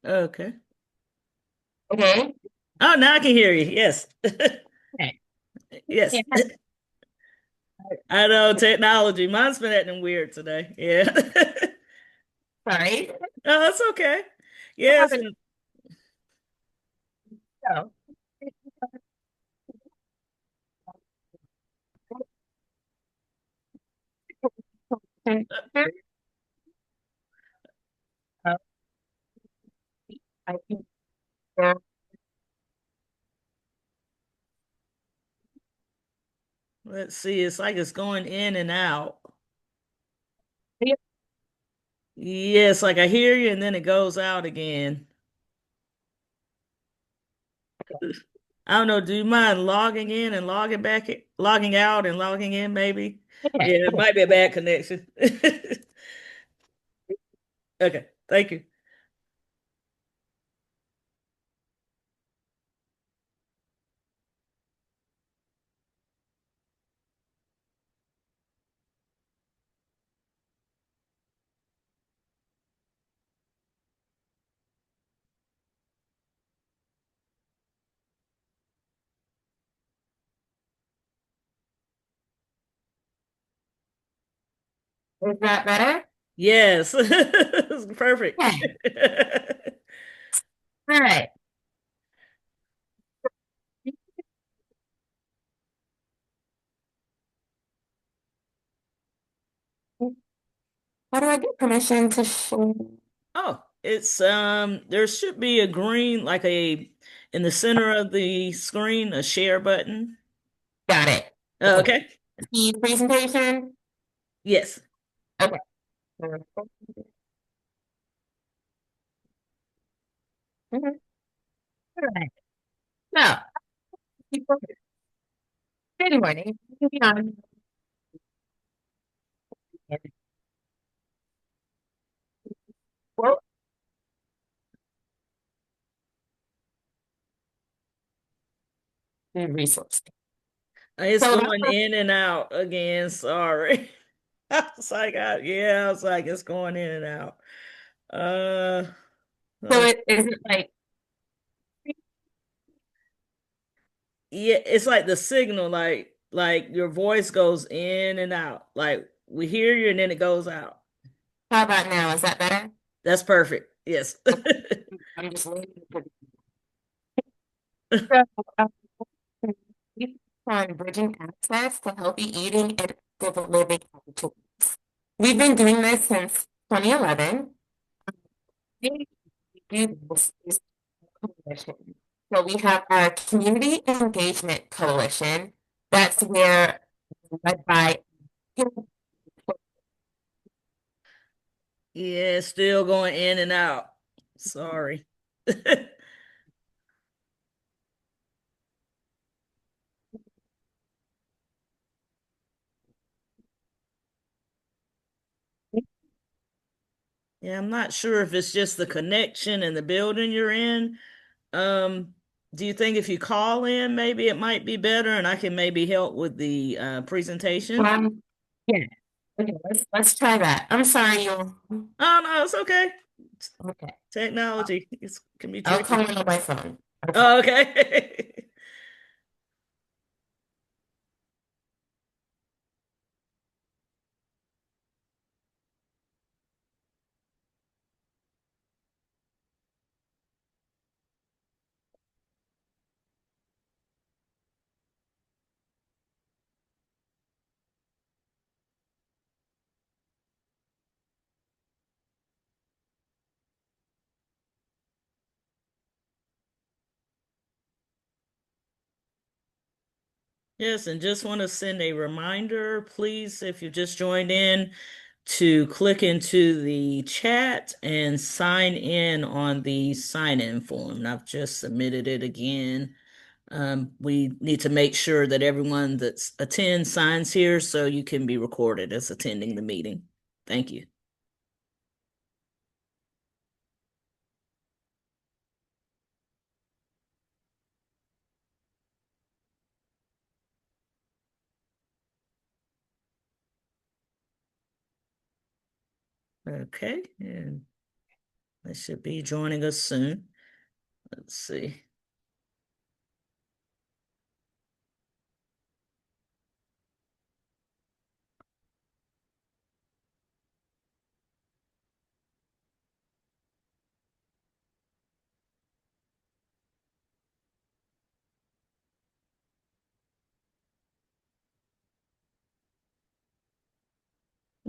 Okay. Okay. Oh, now I can hear you. Yes. Okay. Yes. Yeah. I know technology. Mine's been acting weird today. Yeah. Sorry. Oh, that's okay. I Yes, haven't and so. I think let's see. It's like it's going in and out. Yes, like I hear you and then it goes out again. I don't know. Do you mind logging in and logging back, logging out and logging in, maybe? okay. Yeah, it might be a bad connection. Okay, thank you. Is that better? Yes, it's perfect. Okay. All right. How do I get permission to share? Oh, it's there should be a green like a in the center of the screen, a share button. Got it. Okay. Okay. The presentation. Yes. Okay. Mhm. All right. So, good morning. Moving on. Well, the resource. It's So going in and out again. Sorry. I was like, it's going in and out. Uh, so uh, it is it like yeah, it's like the signal, like your voice goes in and out. Like we hear you and then it goes out. how about now? Is that better? That's perfect. Yes. Okay. I'm just waiting for so, um, we on bridging access to healthy eating and active living opportunities. We've been doing this since 2011. We do this is a coalition. So we have our community engagement coalition. That's where led by Yeah, it's still going in and out. Sorry. Yeah, I'm not sure if it's just the connection and the building you're in. Um, do you think if you call in, maybe it might be better and I can maybe help with the presentation? um, yeah. Okay, let's try that. I'm sorry, you. Oh, no, it's okay. Okay. Technology can be I'll call tricky. in on my phone. Okay. Oh, okay. Yes, and just want to send a reminder, please, if you just joined in, to click into the chat and sign in on the sign-in form. And I've just submitted it again. We need to make sure that everyone that attends signs here so you can be recorded as attending the meeting. Thank you. Okay. And They should be joining us soon. Let's see.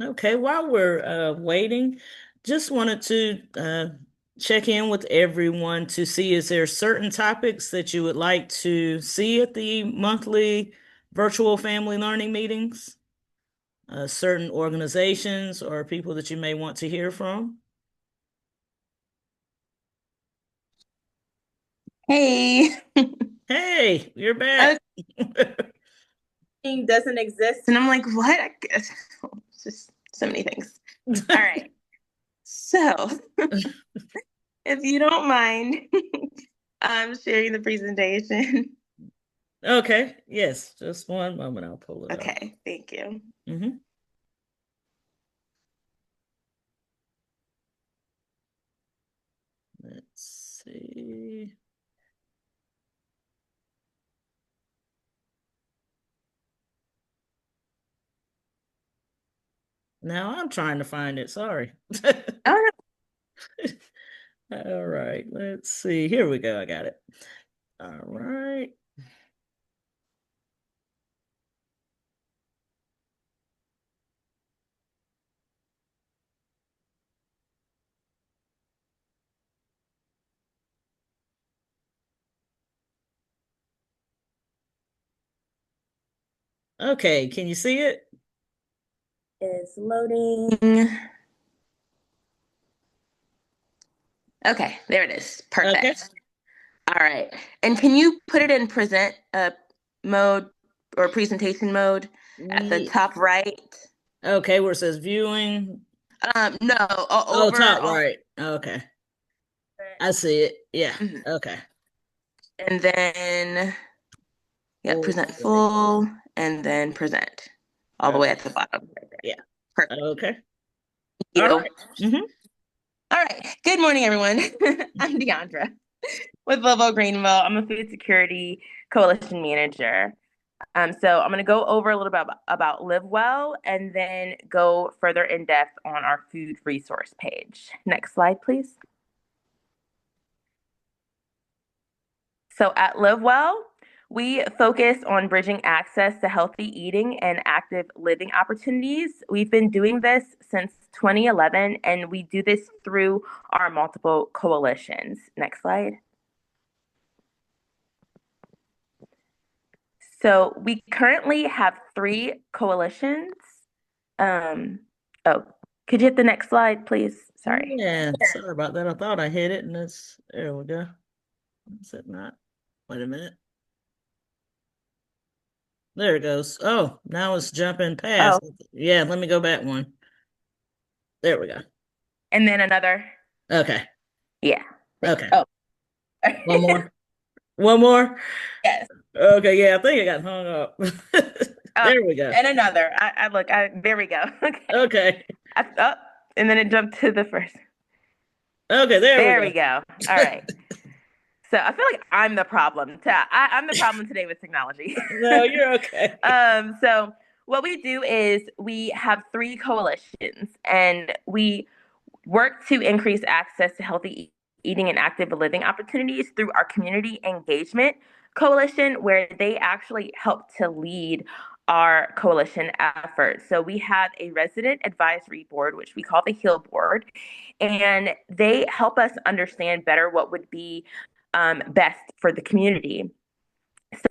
Okay, while we're waiting, just wanted to check in with everyone to see is there certain topics that you would like to see at the monthly virtual family learning meetings? Certain organizations or people that you may want to hear from? Hey, Hey, you're back. everything doesn't exist. And I'm like, what? It's just so many things. All right. So, if you don't mind, I'm sharing the presentation. Okay, yes, just one moment. I'll pull it up. Okay, thank you. Hmm. Let's see. Now I'm trying to find it. Sorry. All right. All right, let's see. Here we go. I got it. All right. Okay, can you see it? Is loading. Okay, there it is. Okay. Perfect. All right. And can you put it in present mode or presentation mode at the Ye- top right? Okay, where it says viewing. No, Oh, over top on. right. Okay. I see it. Yeah. Mhm. Okay. And then, yeah, Full present screen. full, and then present all the way Okay. at the bottom. Right there. Yeah. Perfect. Okay. Thank All you. right. Mm-hmm. All right. Good morning, everyone. I'm Deandra with Lovo Greenville. I'm a food security coalition manager. So I'm going to go over a little bit about Live Well and then go further in depth on our food resource page. Next slide, please. So at Live Well, we focus on bridging access to healthy eating and active living opportunities. We've been doing this since 2011, and we do this through our multiple coalitions. Next slide. So we currently have three coalitions. Um, oh, could you hit the next slide, please? Sorry. Yeah. Sorry about that. I thought I hit it, and it's there we go. Is it not? Wait a minute. There it goes. Oh, now it's jumping Oh, past. Yeah, let me go back one. There we go. and then another. Okay. Yeah. Okay. Oh, One more. One more. yes. Okay, yeah, I think I got hung up. Oh, There we go. and another. I look. There we go. Okay. Okay. Oh, and then it jumped to the first. Okay, there we There go. we go. All right. So I feel like I'm the problem. I'm the problem today with technology. No, you're okay. So what we do is we have three coalitions, and we work to increase access to healthy eating and active living opportunities through our community engagement coalition, where they actually help to lead our coalition efforts. So we have a resident advisory board, which we call the HEAL board, and they help us understand better what would be best for the community.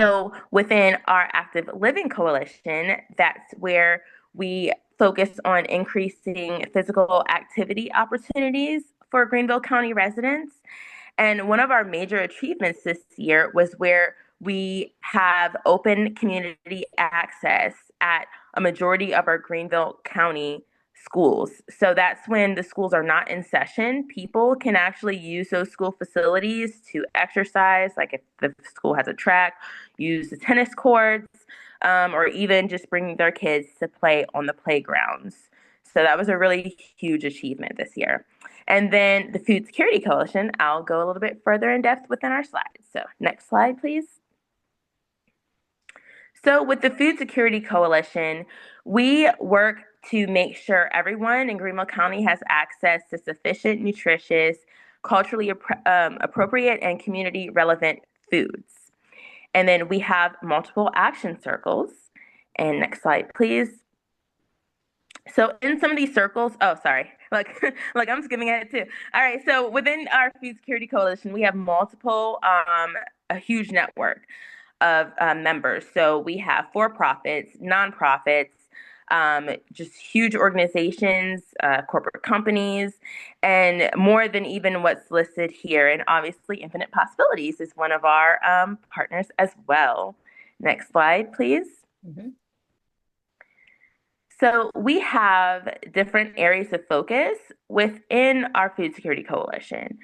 So within our active living coalition, that's where we focus on increasing physical activity opportunities for Greenville County residents. And one of our major achievements this year was where we have open community access at a majority of our Greenville County schools. So that's when the schools are not in session. People can actually use those school facilities to exercise, like if the school has a track, use the tennis courts, or even just bring their kids to play on the playgrounds. So that was a really huge achievement this year. And then the Food Security Coalition, I'll go a little bit further in depth within our slides. So next slide, please. So with the Food Security Coalition, we work to make sure everyone in Greenville County has access to sufficient, nutritious, culturally appropriate, and community relevant foods. And then we have multiple action circles. And next slide, please. So in some of these circles, oh, sorry, look, look, I'm skimming ahead too. All right, so within our Food Security Coalition, we have multiple, a huge network of members. So we have for-profits, nonprofits, just huge organizations, corporate companies, and more than even what's listed here. And obviously, Infinite Possibilities is one of our partners as well. Next slide, please. Mhm. So we have different areas of focus within our Food Security Coalition.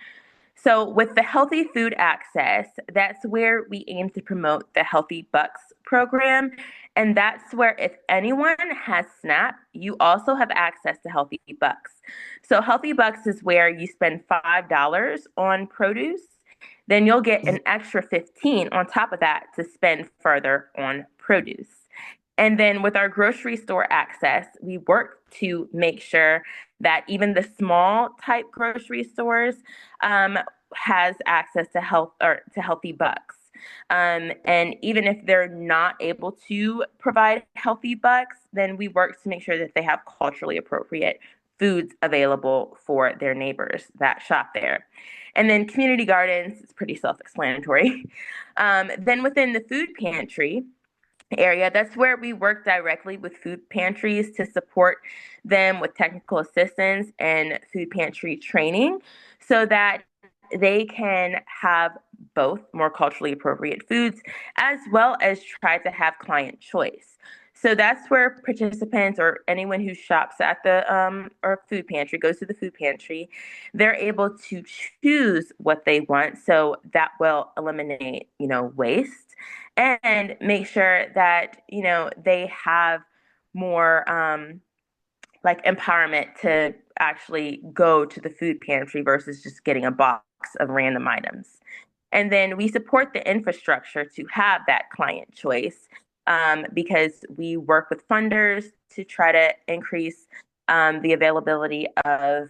So with the Healthy Food Access, that's where we aim to promote the Healthy Bucks program. And that's where if anyone has SNAP, you also have access to Healthy Bucks. So Healthy Bucks is where you spend $5 on produce, then you'll get an extra 15 on top of that to spend further on produce. And then with our grocery store access, we work to make sure that even the small type grocery stores has access to health or to Healthy Bucks. And even if they're not able to provide Healthy Bucks, then we work to make sure that they have culturally appropriate foods available for their neighbors that shop there. And then community gardens is pretty self-explanatory. Then within the food pantry, area. That's where we work directly with food pantries to support them with technical assistance and food pantry training so that they can have both more culturally appropriate foods as well as try to have client choice. So that's where participants or anyone who shops at the or food pantry goes to the food pantry, they're able to choose what they want. So that will eliminate, waste and make sure that they have more like empowerment to actually go to the food pantry versus just getting a box of random items. And then we support the infrastructure to have that client choice because we work with funders to try to increase the availability of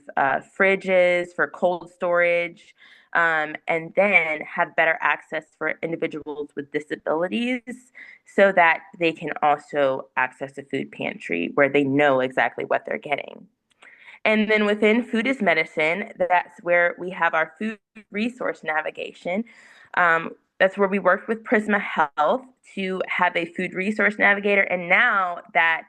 fridges for cold storage, and then have better access for individuals with disabilities so that they can also access a food pantry where they know exactly what they're getting. And then within Food is Medicine, that's where we have our food resource navigation. That's where we worked with Prisma Health to have a food resource navigator. And now that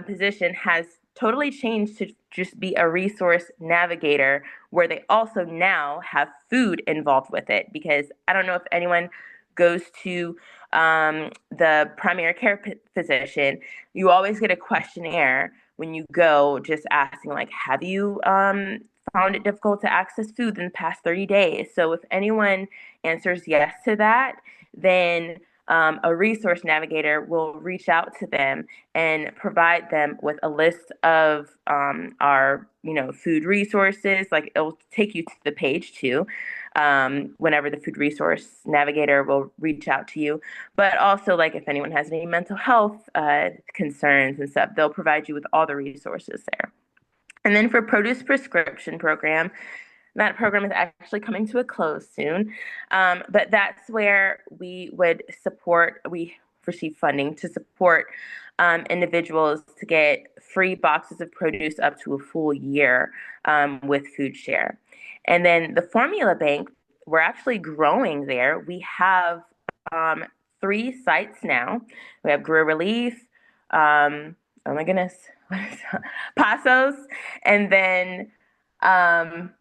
position has totally changed to just be a resource navigator where they also now have food involved with it. Because I don't know if anyone goes to the primary care physician, you always get a questionnaire when you go just asking, like, have you found it difficult to access food in the past 30 days? So if anyone answers yes to that, then a resource navigator will reach out to them and provide them with a list of our, food resources. Like it'll take you to the page too, whenever the food resource navigator will reach out to you. But also, like if anyone has any mental health concerns and stuff, they'll provide you with all the resources there. And then for produce prescription program, that program is actually coming to a close soon. But that's where we receive funding to support individuals to get free boxes of produce up to a full year with Food Share. And then the Formula Bank, we're actually growing there. We have 3 sites now. We have Greer Relief, oh my goodness, Pasos, and then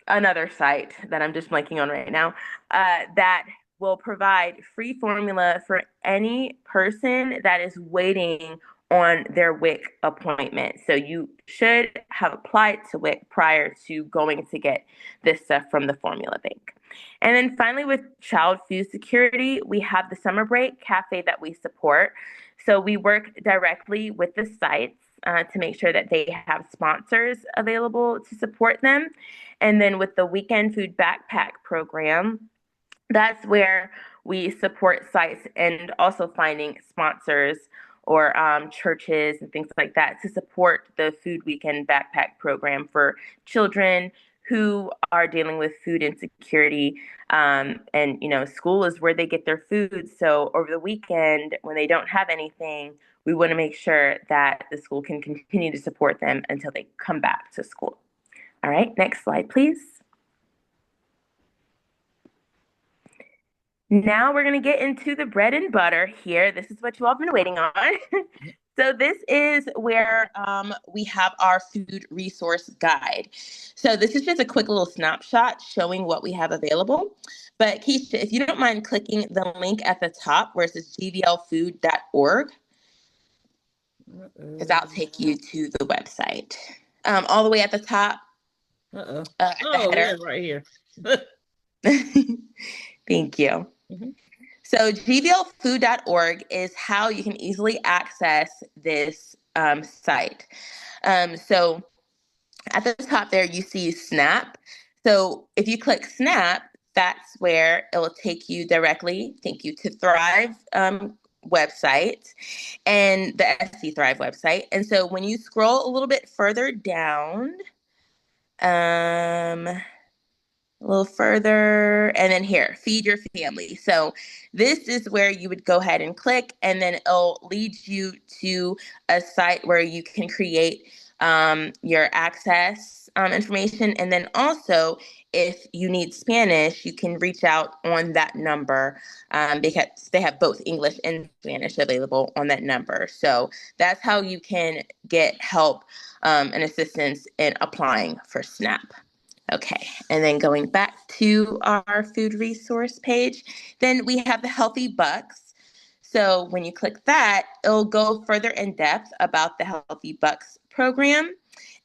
another site that I'm just blanking on right now that will provide free formula for any person that is waiting on their WIC appointment. So you should have applied to WIC prior to going to get this stuff from the Formula Bank. And then finally, with child food security, we have the Summer Break Cafe that we support. So we work directly with the sites to make sure that they have sponsors available to support them. And then with the weekend food backpack program, that's where we support sites and also finding sponsors or churches and things like that to support the Food Weekend Backpack program for children who are dealing with food insecurity. And, you know, school is where they get their food. So over the weekend, when they don't have anything, we want to make sure that the school can continue to support them until they come back to school. All right, next slide, please. Now we're going to get into the bread and butter here. This is what you all have been waiting on. So this is where we have our food resource guide. So this is just a quick little snapshot showing what we have available. But Keisha, if you don't mind clicking the link at the top where it says gvlfood.org, because I'll take you to the website. All the way at the top, Uh-oh. at the Oh, yeah, header. right here. Thank you. Mhm. So gvlfood.org is how you can easily access this site. So at the top there, you see SNAP. So if you click SNAP, that's where it will take you directly, take you to Thrive website and the SC Thrive website. And so when you scroll a little bit further down, a little further, and then here, feed your family. So this is where you would go ahead and click, and then it'll lead you to a site where you can create your access information. And then also, if you need Spanish, you can reach out on that number because they have both English and Spanish available on that number. So that's how you can get help and assistance in applying for SNAP. Okay, and then going back to our food resource page, then we have the Healthy Bucks. So when you click that, it'll go further in depth about the Healthy Bucks program.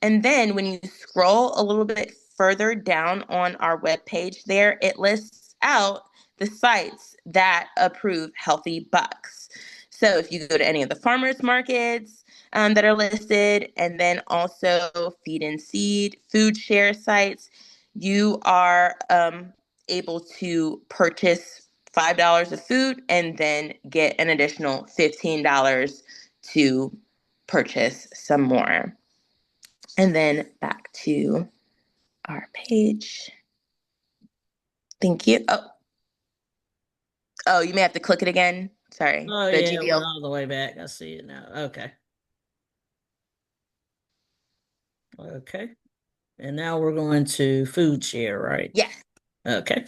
And then when you scroll a little bit further down on our webpage there, it lists out the sites that approve Healthy Bucks. So if you go to any of the farmers markets, that are listed, and then also Feed and Seed, food share sites, you are able to purchase $5 of food and then get an additional $15 to purchase some more. And then back to our page. Thank you. Oh, you may have to click it again. Sorry. Oh, The yeah, it went GBO. all the way back. I see it now. Okay. Okay. And now we're going to food share, right? Yes. Okay.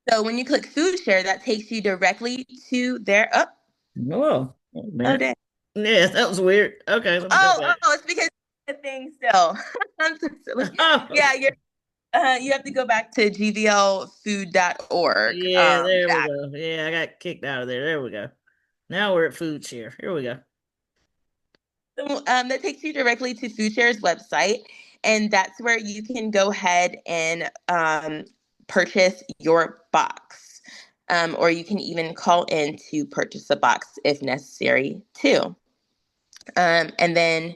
So when you click food share, that takes you directly to their Whoa. Wait a oh, minute. dang. Yeah, that was weird. Okay, let me go back. It's because the thing still. I'm so silly. Oh, Yeah, you have to go back to gvlfood.org. yeah, there we go. Yeah, I got kicked out of there. There we go. Now we're at food share. Here we go. That takes you directly to FoodShare's website, and that's where you can go ahead and purchase your box. Or you can even call in to purchase a box if necessary, too. And then,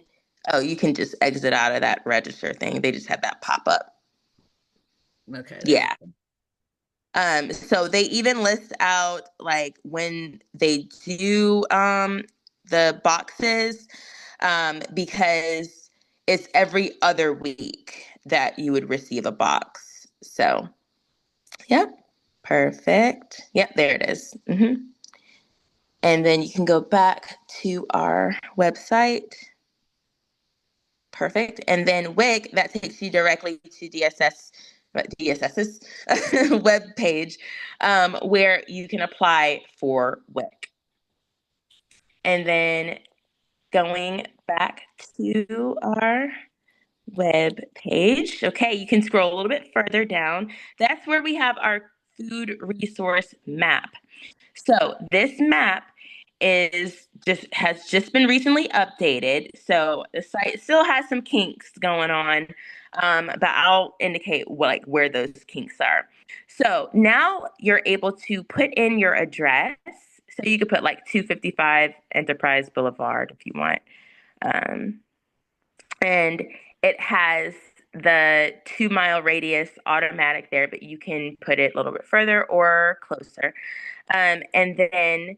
oh, you can just exit out of that register thing. They just have that pop up. Okay, there we Yeah. go. So they even list out like when they do the boxes, because it's every other week that you would receive a box. So, yep, perfect. Yep, there it is. And then you can go back to our website. Perfect. And then WIC, that takes you directly to DSS's web page, where you can apply for WIC. And then going back to our web page, okay, you can scroll a little bit further down. That's where we have our food resource map. So this map has just been recently updated. So the site still has some kinks going on, but I'll indicate where those kinks are. So now you're able to put in your address. So you could put like 255 Enterprise Boulevard if you want. Um, and it has the 2 mile radius automatic there, but you can put it a little bit further or closer. And then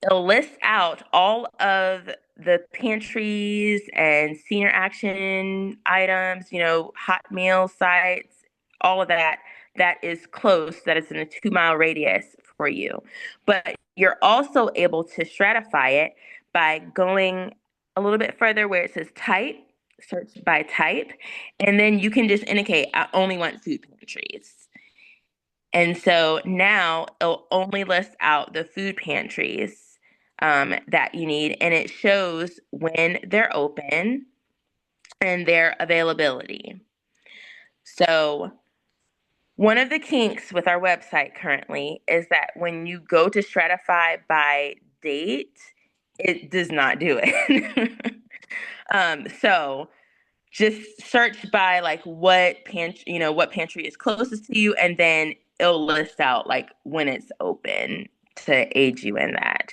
it'll list out all of the pantries and senior action items, hot meal sites, all of that that is close, that is in a 2 mile radius for you. But you're also able to stratify it by going a little bit further where it says type, search by type, and then you can just indicate, I only want food pantries. And so now it'll only list out the food pantries that you need, and it shows when they're open and their availability. So, one of the kinks with our website currently is that when you go to stratify by date, it does not do it. So, just search by like what pantry is closest to you, and then it'll list out like when it's open to aid you in that.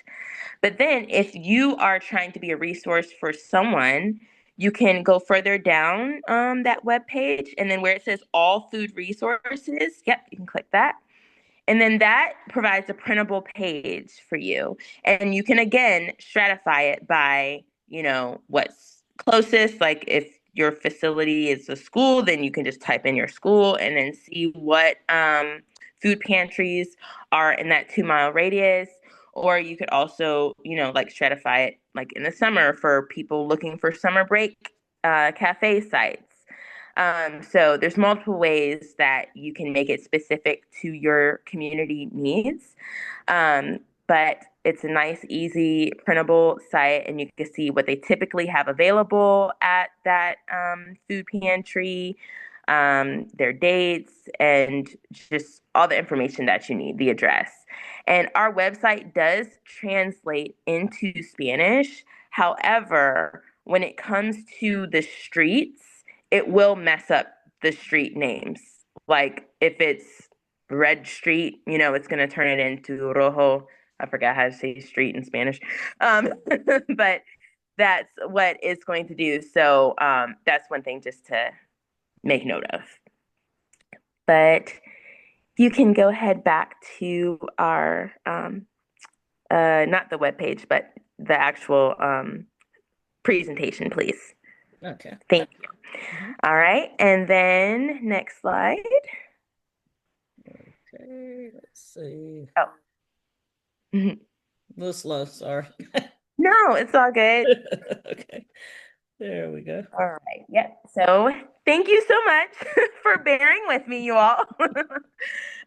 But then if you are trying to be a resource for someone, you can go further down that web page, and then where it says all food resources, yep, you can click that. And then that provides a printable page for you. And you can again stratify it by, what's closest. Like if your facility is a school, then you can just type in your school and then see what food pantries are in that 2 mile radius. Or you could also, like stratify it like in the summer for people looking for summer break cafe sites. So there's multiple ways that you can make it specific to your community needs. But it's a nice, easy, printable site, and you can see what they typically have available at that food pantry, their dates, and just all the information that you need, the address. And our website does translate into Spanish. However, when it comes to the streets, it will mess up the street names. Like if it's Red Street, it's going to turn it into Rojo. I forgot how to say street in Spanish. But that's what it's going to do. So that's one thing just to make note of. But you can go ahead back to our, not the web page, but the actual presentation, please. Okay. Thank you. Mhm. All right. And then next slide. Okay, let's see. Oh, mhm. A little slow, sorry. No, it's all good. Okay, there we go. All right. Yep. So thank you so much for bearing with me, you all.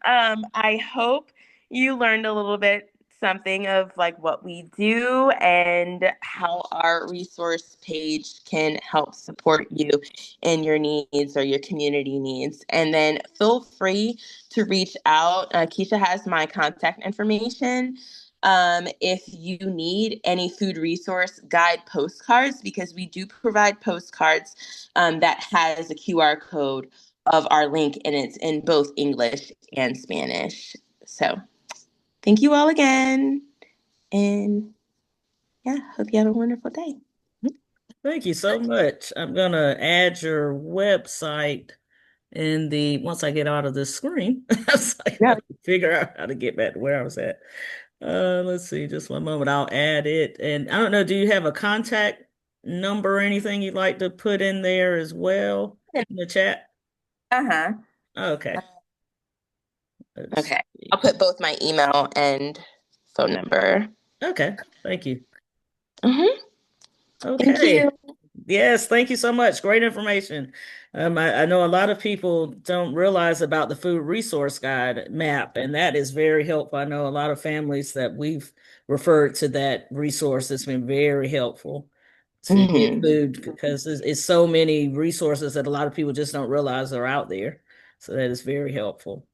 I hope you learned a little bit something of like what we do and how our resource page can help support you in your needs or your community needs. And then feel free to reach out. Keisha has my contact information. If you need any food resource guide postcards, because we do provide postcards that has a QR code of our link, and it's in both English and Spanish. So thank you all again. And yeah, hope you have a wonderful day. Thank you so much. I'm gonna add your website in the once I get out of this screen. So I Yeah. gotta figure out how to get back to where I was at. Let's see, just one moment. I'll add it. And I don't know, do you have a contact number or anything you'd like to put in there as well in the chat? Uh-huh. Okay. Let's Okay. I'll see. put both my email and phone number. Okay. Thank you. Hmm. Thank you. Okay. Yes, thank you so much. Great information. I know a lot of people don't realize about the food resource guide map, and that is very helpful. I know a lot of families that we've referred to that resource. It's been very helpful to get Hmm. food because it's so many resources that a lot of people just don't realize are out there. So that is very helpful.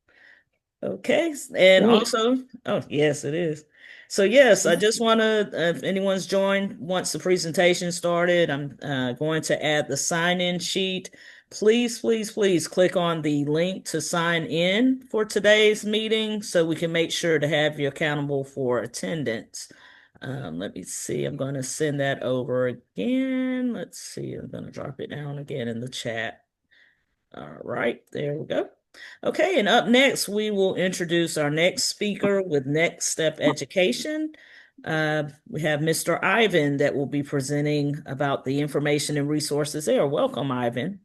Okay. And Great. also, oh, yes, it is. So, yes, I just want to, if anyone's joined once the presentation started, I'm going to add the sign-in sheet. Please, please, please click on the link to sign in for today's meeting so we can make sure to have you accountable for attendance. Let me see. I'm going to send that over again. Let's see. I'm going to drop it down again in the chat. All right, there we go. Okay, and up next, we will introduce our next speaker with Next Step Education. We have Mr. Ivan that will be presenting about the information and resources there. Welcome, Ivan.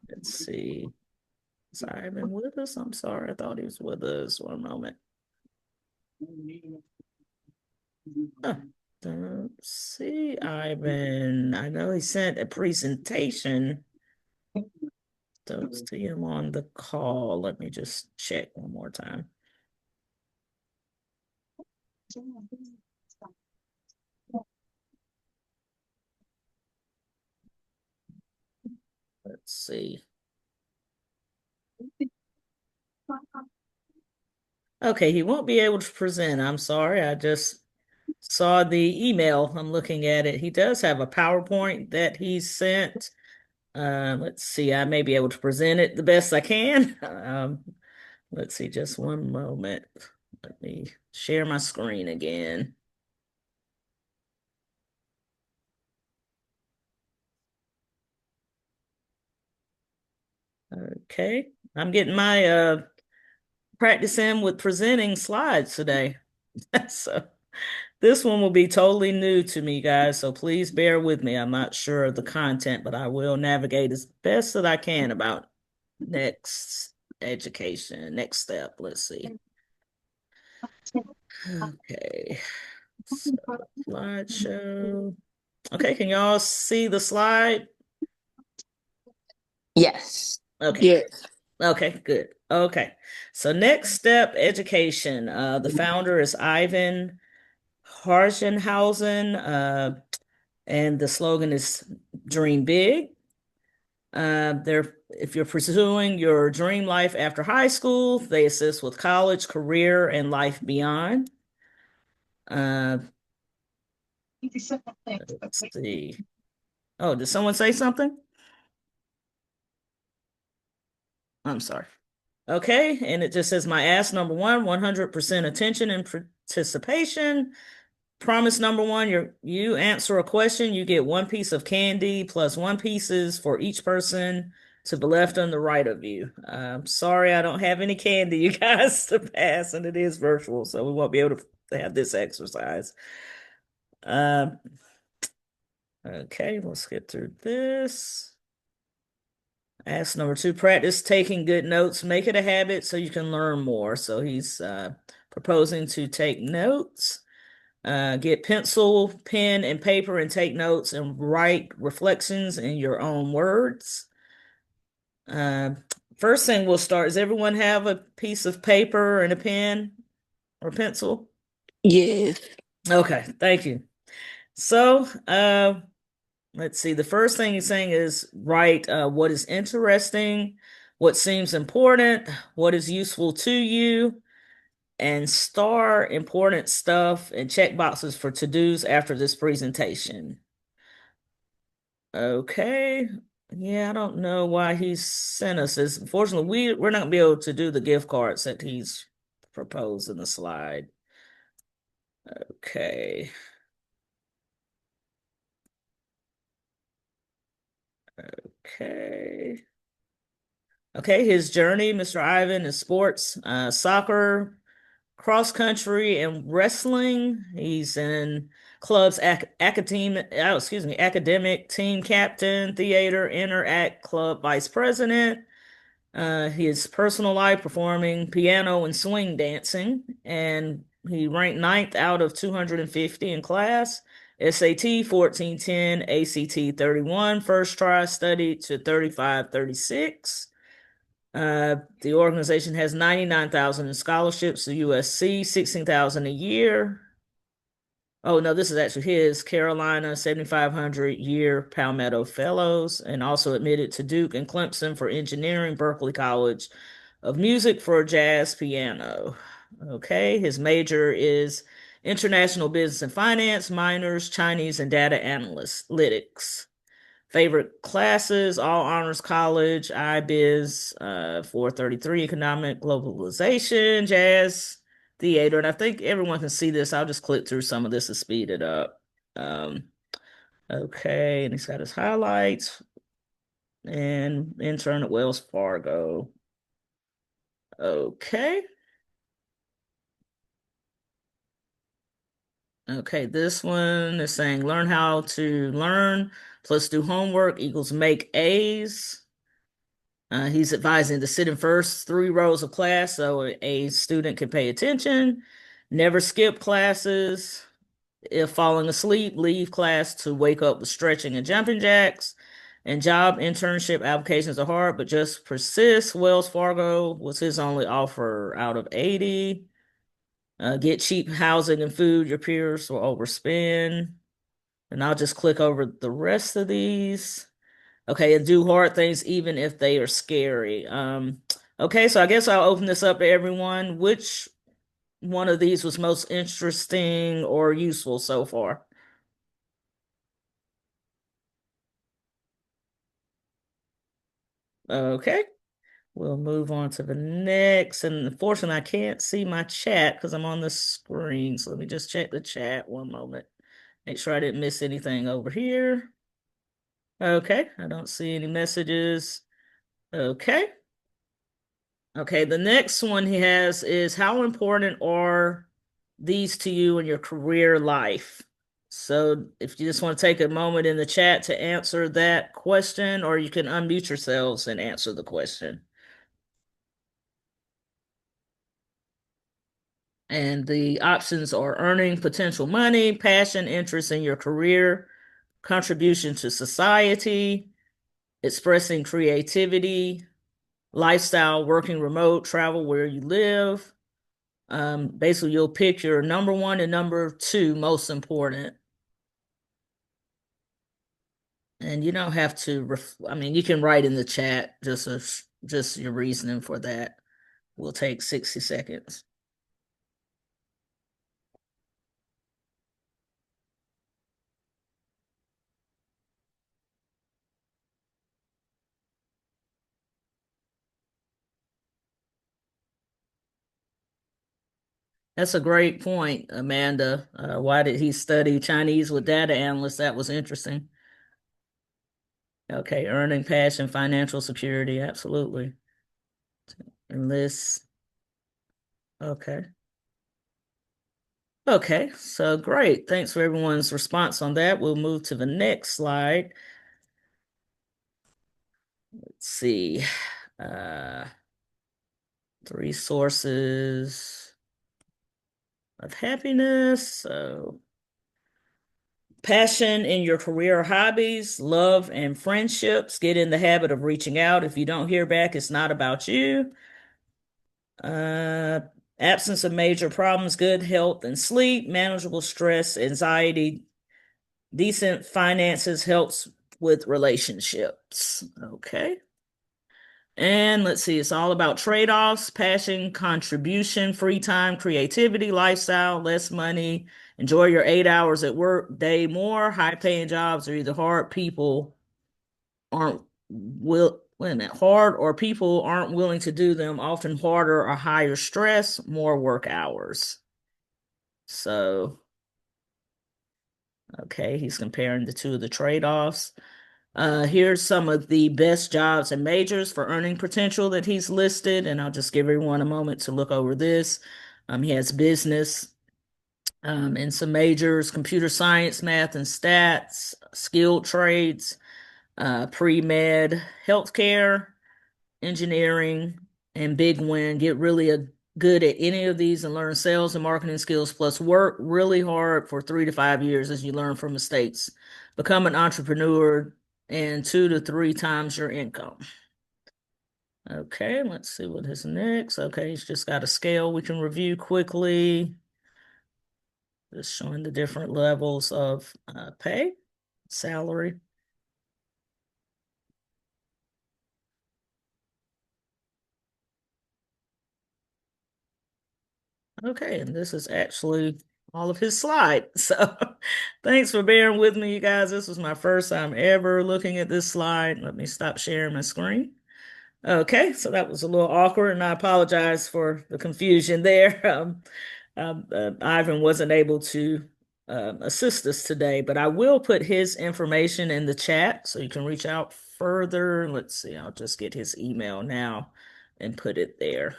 Let's see. Is Ivan with us? I'm sorry, I thought he was with us. One moment. Oh, don't see Ivan. I know he sent a presentation. Don't see him on the call. Let me just check one more time. Let's see. Okay, he won't be able to present. I'm sorry. I just saw the email. I'm looking at it. He does have a PowerPoint that he sent. Let's see. I may be able to present it the best I can. Let's see. Just one moment. Let me share my screen again. Okay. I'm getting my practice in with presenting slides today. So this one will be totally new to me, guys. So please bear with me. I'm not sure of the content, but I will navigate as best that I can about next education, next step. Let's see. Okay. So slideshow. Okay, can y'all see the slide? Yes. Okay. Yes. Okay, good. Okay. So next step education. The founder is Ivan Hargenhausen, and the slogan is Dream Big. If you're pursuing your dream life after high school, they assist with college, career, and life beyond. Uh, let's see. Oh, did someone say something? I'm sorry. Okay, and it just says my ask number one, 100% attention and participation. Promise number one, you answer a question, you get one piece of candy plus one pieces for each person to the left and the right of you. I'm sorry I don't have any candy, you guys, to pass, and it is virtual, so we won't be able to have this exercise. Um, okay, let's get through this. Ask number two, practice taking good notes. Make it a habit so you can learn more. So he's proposing to take notes. Get pencil, pen, and paper and take notes and write reflections in your own words. Uh, First thing we'll start, does everyone have a piece of paper and a pen or pencil? Yes. Okay, thank you. So, let's see. The first thing he's saying is write what is interesting, what seems important, what is useful to you, and star important stuff and check boxes for to-dos after this presentation. Okay. Yeah, I don't know why he sent us this. Unfortunately, we're not gonna be able to do the gift cards that he's proposed in the slide. Okay. Okay. Okay, his journey, Mr. Ivan, is sports, soccer, cross country, and wrestling. He's in clubs, academic team captain, theater, interact club vice president. His personal life performing piano and swing dancing, and he ranked ninth out of 250 in class. SAT 1410, ACT 31, first try studied to 3536. The organization has 99,000 in scholarships to USC, 16,000 a year. Oh no, this is actually his Carolina 7,500 year Palmetto Fellows, and also admitted to Duke and Clemson for engineering, Berklee College of Music for jazz piano. Okay, his major is international business and finance, minors, Chinese and data analytics. Favorite classes, all honors college, IBiz, 433, economic globalization, jazz, theater, and I think everyone can see this. I'll just click through some of this to speed it up. Um, okay, and he's got his highlights and intern at Wells Fargo. Okay. Okay, this one is saying learn how to learn plus do homework equals make A's. He's advising to sit in first three rows of class so a student can pay attention. Never skip classes. If falling asleep, leave class to wake up with stretching and jumping jacks. And job internship applications are hard, but just persist. Wells Fargo was his only offer out of 80. Get cheap housing and food. Your peers will overspend. And I'll just click over the rest of these. Okay, and do hard things even if they are scary. Okay, so I guess I'll open this up to everyone. Which one of these was most interesting or useful so far? Okay, we'll move on to the next. And unfortunately, I can't see my chat because I'm on the screen. So let me just check the chat one moment. Make sure I didn't miss anything over here. Okay, I don't see any messages. Okay. Okay, the next one he has is how important are these to you in your career life? So if you just want to take a moment in the chat to answer that question, or you can unmute yourselves and answer the question. And the options are earning potential money, passion, interest in your career, contribution to society, expressing creativity, lifestyle, working remote, travel where you live. Basically, you'll pick your number one and number two most important. And you don't have to, I mean, you can write in the chat just your reasoning for that. Will take 60 seconds. That's a great point, Amanda. Why did he study Chinese with data analysts? That was interesting. Okay, earning passion, financial security, absolutely. Enlist. Okay. Okay, so great. Thanks for everyone's response on that. We'll move to the next slide. Let's see. Uh, three sources of happiness. So, passion in your career or hobbies, love and friendships. Get in the habit of reaching out. If you don't hear back, it's not about you. Uh, absence of major problems, good health and sleep, manageable stress, anxiety, decent finances helps with relationships. Okay. And let's see, it's all about trade-offs, passion, contribution, free time, creativity, lifestyle, less money, enjoy your 8 hours at work, day more, high-paying jobs are either hard people aren't wait a minute, hard or people aren't willing to do them, often harder or higher stress, more work hours. So, okay, he's comparing the two of the trade-offs. Here's some of the best jobs and majors for earning potential that he's listed, and I'll just give everyone a moment to look over this. He has business and some majors, computer science, math and stats, skilled trades, pre-med, healthcare, engineering, and big win. Get really good at any of these and learn sales and marketing skills, plus work really hard for 3 to 5 years as you learn from mistakes. Become an entrepreneur and 2 to 3 times your income. Okay, let's see what is next. Okay, he's just got a scale we can review quickly. Just showing the different levels of pay, salary. Okay, and this is actually all of his slides. So thanks for bearing with me, you guys. This was my first time ever looking at this slide. Let me stop sharing my screen. Okay, so that was a little awkward, and I apologize for the confusion there. Ivan wasn't able to assist us today, but I will put his information in the chat so you can reach out further. Let's see, I'll just get his email now and put it there.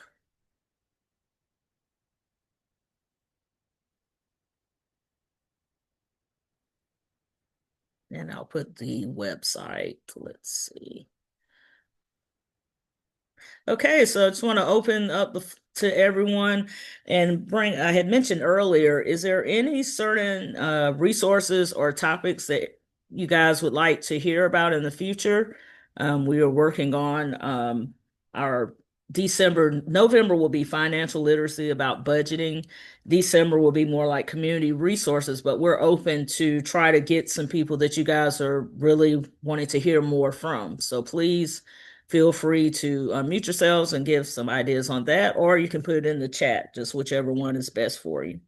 And I'll put the website. Let's see. Okay, so I just want to open up to everyone and bring, I had mentioned earlier, is there any certain resources or topics that you guys would like to hear about in the future? We are working on our November will be financial literacy about budgeting. December will be more like community resources, but we're open to try to get some people that you guys are really wanting to hear more from. So please feel free to unmute yourselves and give some ideas on that, or you can put it in the chat, just whichever one is best for you.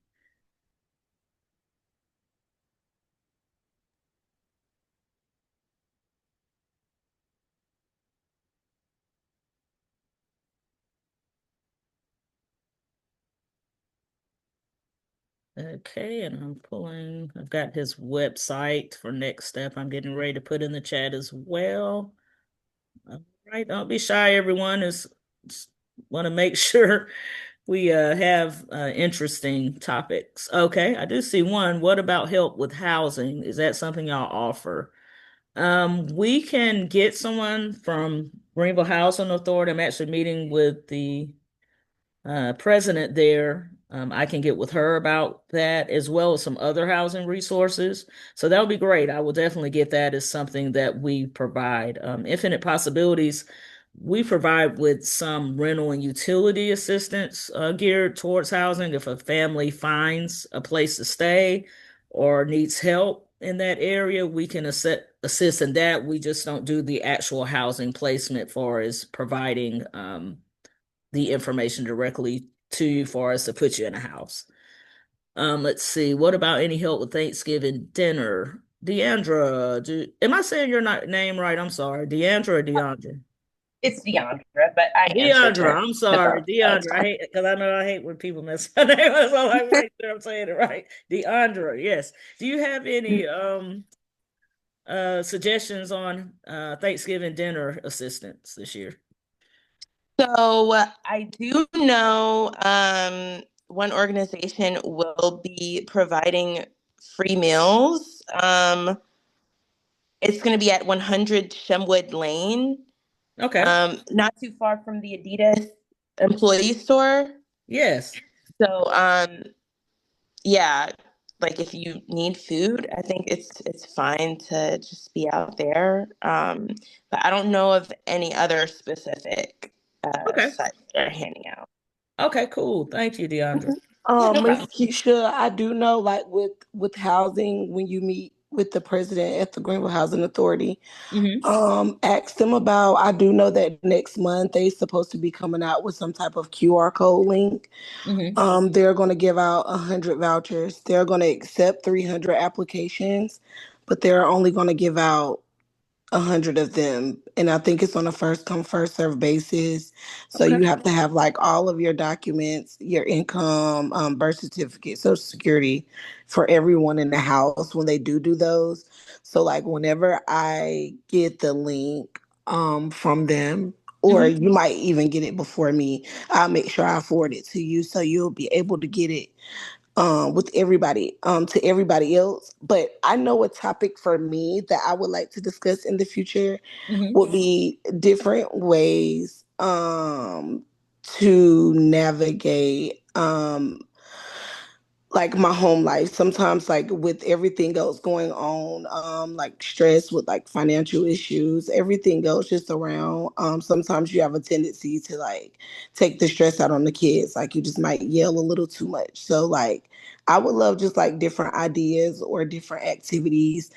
Okay, and I've got his website for next step. I'm getting ready to put in the chat as well. All right, don't be shy, everyone. Just want to make sure we have interesting topics. Okay, I do see one. What about help with housing? Is that something y'all offer? We can get someone from Greenville Housing Authority. I'm actually meeting with the president there. I can get with her about that as well as some other housing resources. So that would be great. I will definitely get that as something that we provide. Infinite Possibilities, we provide with some rental and utility assistance geared towards housing. If a family finds a place to stay or needs help in that area, we can assist in that. We just don't do the actual housing placement for as providing the information directly to you for us to put you in a house. Let's see. What about any help with Thanksgiving dinner? Deandra, am I saying your name right? I'm sorry. Deandra or Deandra? It's Deandra, but I answer Deandra, I'm to sorry. both. That's Deandra, I fine. hate because I know I hate when people mess my name up, so I like to make sure I'm saying it right. Deandra, yes. Do you have any suggestions on Thanksgiving dinner assistance this year? So I do know one organization will be providing free meals. It's going to be at 100 Shemwood Lane, Okay. not too far from the Adidas employee store. Yes. So yeah, like if you need food, I think it's fine to just be out there. But I don't know of any other specific Okay. sites that are handing out. Okay, cool. Thank you, Deandra. Yeah, no Miss problem. Keisha, I do know like with housing, when you meet with the president at the Greenville Housing Authority, Hmm. ask them about, I do know that next month they supposed to be coming out with some type of QR code link. Hmm. They're gonna give out 100 vouchers. They're gonna accept 300 applications, but they're only gonna give out 100 of them, and I think it's on a first come first serve basis. So Okay. you have to have like all of your documents, your income, birth certificate, social security, for everyone in the house when they do those. So like whenever I get the link from them, or Hmm. you might even get it before me, I'll make sure I forward it to you so you'll be able to get it with everybody, to everybody else. But I know a topic for me that I would like to discuss in the future Hmm. would be different ways to navigate like my home life. Sometimes like with everything else going on, like stress with like financial issues, everything else just around, sometimes you have a tendency to like take the stress out on the kids, like you just might yell a little too much. So like I would love just like different ideas or different activities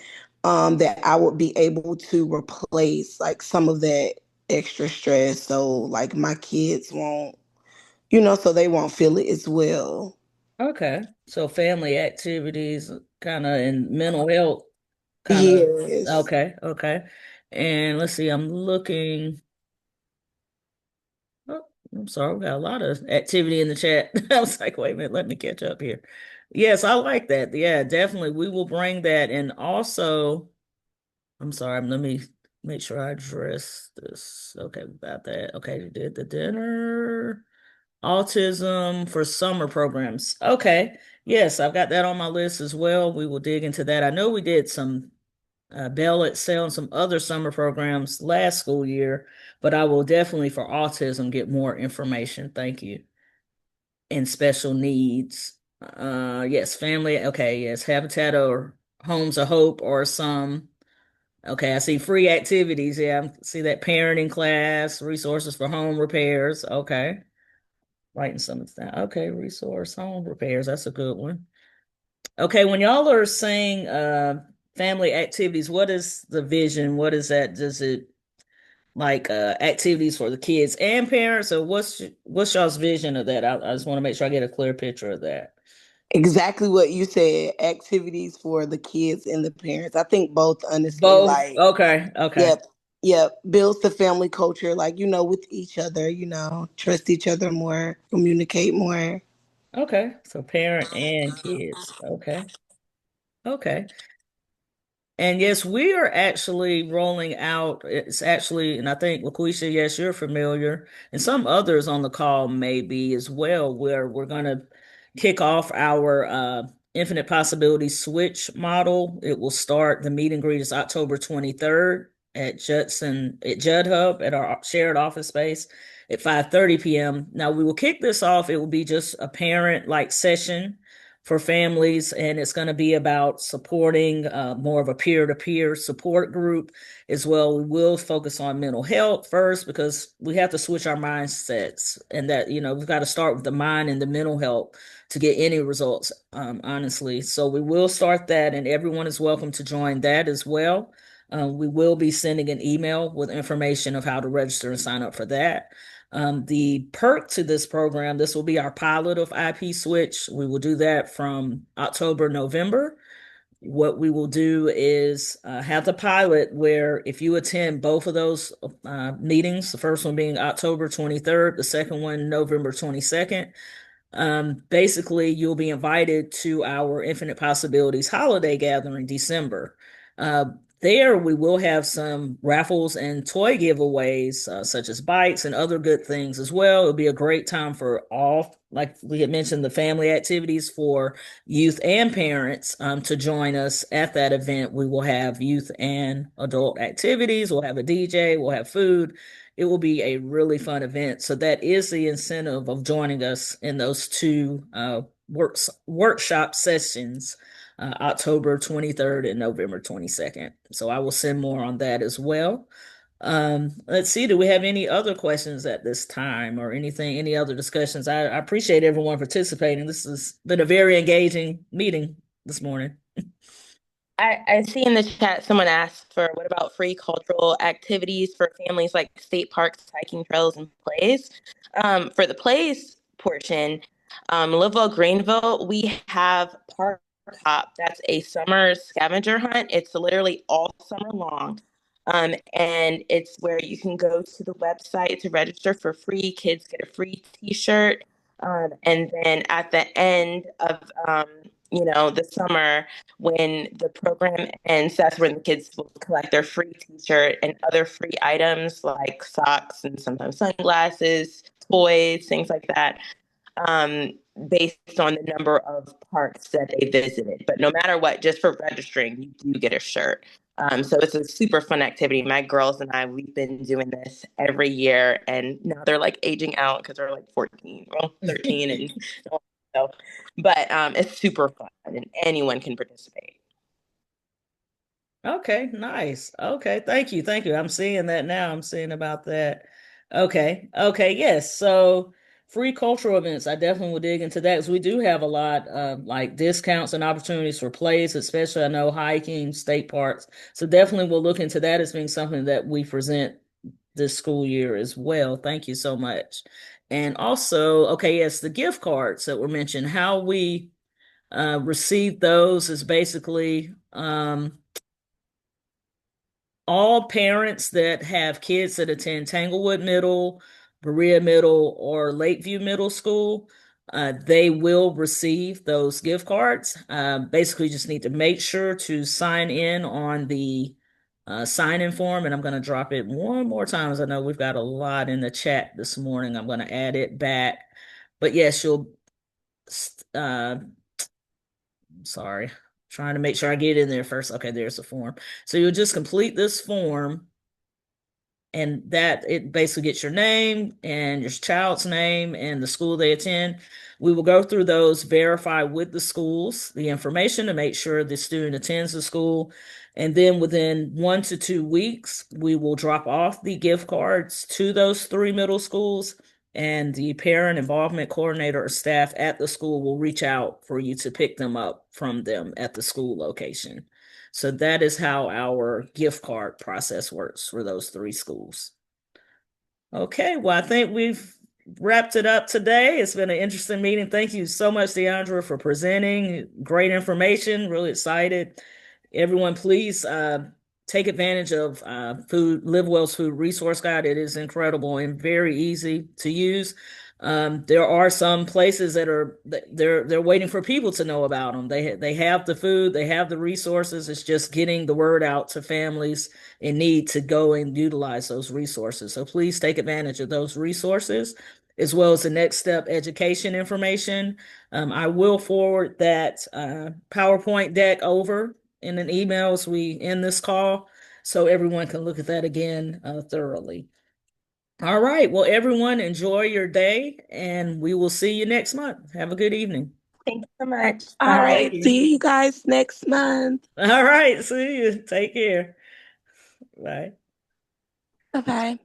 that I would be able to replace like some of that extra stress, so like my kids won't, so they won't feel it as well. Okay. So family activities, kind of, and mental health, kind of. Yes. Okay. Okay. And let's see, I'm looking. I'm sorry, we got a lot of activity in the chat. I was like, wait a minute, let me catch up here. Yes, I like that. Yeah, definitely. We will bring that. And also, I'm sorry, let me make sure I address this. Okay, we got that. Okay, you did the dinner. Autism for summer programs. Okay. Yes, I've got that on my list as well. We will dig into that. I know we did some Bell Excel and some other summer programs last school year, but I will definitely for autism get more information. Thank you. And special needs. Yes, family. Okay, yes, Habitat or Homes of Hope or some. Okay, I see free activities. Yeah, I see that parenting class, resources for home repairs. Okay. Writing something down. Okay, resource home repairs. That's a good one. Okay, when y'all are saying family activities, what is the vision? What is that? Does it like activities for the kids and parents, or what's y'all's vision of that? I just want to make sure I get a clear picture of that. Exactly what you said. Activities for the kids and the parents. I think both, honestly. Both. Like, Okay, okay, yep, yep. Builds the family culture, like, with each other, trust each other more, communicate more. okay. So parent and kids. Okay, okay. And yes, we are actually rolling out. It's actually, and I think LaQuisha, yes, you're familiar, and some others on the call may be as well, where we're going to kick off our Infinite Possibility Switch model. It will start, the meet and greet is October 23rd at Judd Hub at our shared office space at 5:30 p.m. Now we will kick this off. It will be just a parent like session for families, and it's going to be about supporting more of a peer-to-peer support group as well. We will focus on mental health first because we have to switch our mindsets, and that we've got to start with the mind and the mental health to get any results, honestly. So we will start that, and everyone is welcome to join that as well. We will be sending an email with information of how to register and sign up for that. The perk to this program, this will be our pilot of IP Switch. We will do that from October, November. What we will do is have the pilot where if you attend both of those meetings, the first one being October 23rd, the second one November 22nd, basically, you'll be invited to our Infinite Possibilities holiday gathering December. Uh, there, we will have some raffles and toy giveaways, such as bikes and other good things as well. It'll be a great time for all, like we had mentioned, the family activities for youth and parents to join us at that event. We will have youth and adult activities. We'll have a DJ. We'll have food. It will be a really fun event. So that is the incentive of joining us in those two workshop sessions, October 23rd and November 22nd. So I will send more on that as well. Let's see, do we have any other questions at this time or anything, any other discussions? I appreciate everyone participating. This has been a very engaging meeting this morning. I see in the chat someone asked for what about free cultural activities for families like state parks, hiking trails, and plays. For the plays portion, Live Greenville, we have Park Hop. That's a summer scavenger hunt. It's literally all summer long. And it's where you can go to the website to register for free. Kids get a free t-shirt. And then at the end of the summer, when the program ends, that's when the kids will collect their free t-shirt and other free items like socks and sometimes sunglasses, toys, things like that, um, based on the number of parks that they visited. But no matter what, just for registering, you do get a shirt. So it's a super fun activity. My girls and I, we've been doing this every year, and now they're like aging out because they're like 14, well, 13, and so. But it's super fun, and anyone can participate. Okay, nice. Okay, thank you. Thank you. I'm seeing that now. I'm seeing about that. Okay. Okay, yes. So free cultural events, I definitely will dig into that because we do have a lot of like discounts and opportunities for plays, especially I know hiking, state parks. So definitely we'll look into that as being something that we present this school year as well. Thank you so much. And also, okay, yes, the gift cards that were mentioned, how we receive those is basically all parents that have kids that attend Tanglewood Middle, Berea Middle or Lakeview Middle School, they will receive those gift cards. Basically, just need to make sure to sign in on the sign-in form, and I'm going to drop it one more time, as I know we've got a lot in the chat this morning. I'm going to add it back. But yes, sorry, trying to make sure I get in there first. Okay, there's the form. So you'll just complete this form, and that it basically gets your name and your child's name and the school they attend. We will go through those, verify with the schools the information to make sure the student attends the school. And then within 1 to 2 weeks, we will drop off the gift cards to those 3 middle schools, and the parent involvement coordinator or staff at the school will reach out for you to pick them up from them at the school location. So that is how our gift card process works for those 3 schools. Okay, well, I think we've wrapped it up today. It's been an interesting meeting. Thank you so much, Deandra, for presenting. Great information. Really excited. Everyone, please take advantage of Live Well's food resource guide. It is incredible and very easy to use. There are some places that are they're waiting for people to know about them. They have the food, they have the resources. It's just getting the word out to families in need to go and utilize those resources. So please take advantage of those resources, as well as the next step education information. I will forward that PowerPoint deck over in an email as we end this call, so everyone can look at that again thoroughly. All right. Well, everyone, enjoy your day, and we will see you next month. Have a good evening. Thank you so much. All Bye. right. See you guys next month. All right. See you. Take care. Bye. Bye bye.